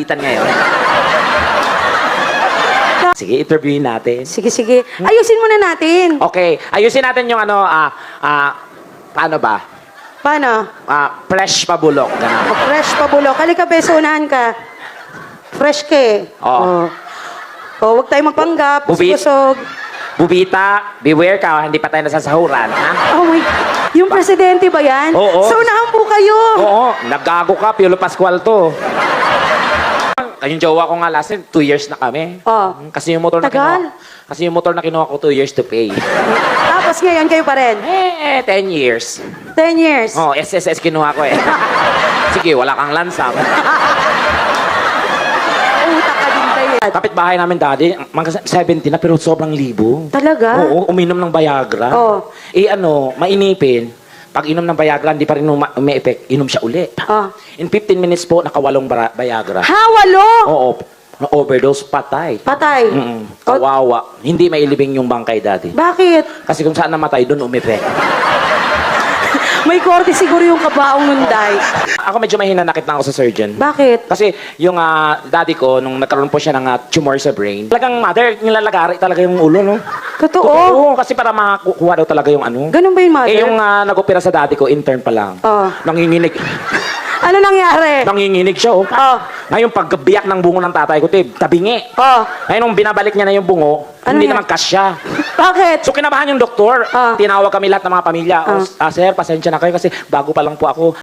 malapitan ngayon. Sige, interviewin natin. Sige, sige. Ayusin muna natin. Okay, ayusin natin yung ano, paano ba? Paano? Fresh pabulok. Ganun. Fresh pa bulok. Halika, beso, unahan ka. Fresh ka eh. Oo. Huwag tayong magpanggap. Bubit. Kusog. Bubita, beware ka, hindi pa tayo nasasahuran, ha? Oh my, yung presidente ba yan? Oo. So, unahan po kayo. Oo, naggago ka, Piolo Pascual to. Yung jowa ko nga last time, 2 years na kami. Oh. Kasi yung motor na Tagal. Kasi yung motor na kinuha ko, 2 years to pay. Tapos ngayon, kayo pa rin. 10 years. 10 years. Oh, SSS kinuha ko eh. Sige, wala kang lansang. Utak ka din kayo. Kapitbahay namin dati, mga 70 na pero sobrang libo. Talaga? Oo, uminom ng Viagra. Oo. Mainipin. Pag inom ng Viagra, hindi pa rin umi-effect, inom siya uli. Oh. In 15 minutes po, nakawalong Viagra. Ha, walo? Oo, na-overdose, patay. Patay. Kawawa. Hindi mailibing yung bangkay dati. Bakit? Kasi kung saan namatay, doon umipek. May korte siguro yung kabaong nunday. Ako medyo mahinanakit na ako sa surgeon. Bakit? Kasi yung daddy ko, nung nagkaroon po siya ng tumor sa brain, talagang mother, nilalagari talaga yung ulo, no? Totoo? Oo, kasi para makakuha daw talaga yung ano. Ganun ba yung mother? Yung nag-opera sa daddy ko, intern pa lang. Oh. Nanginginig. Ano nangyari? Nanginginig siya, oh. Oh. Ngayon, pagbiyak ng bungo ng tatay ko, tabingi. Oh. Ngayon, nung binabalik niya na yung bungo, Ano hindi yan? naman kasya. Bakit? So, kinabahan yung doktor. Ah. Tinawag kami lahat ng mga pamilya. Sir, pasensya na kayo kasi bago pa lang po ako.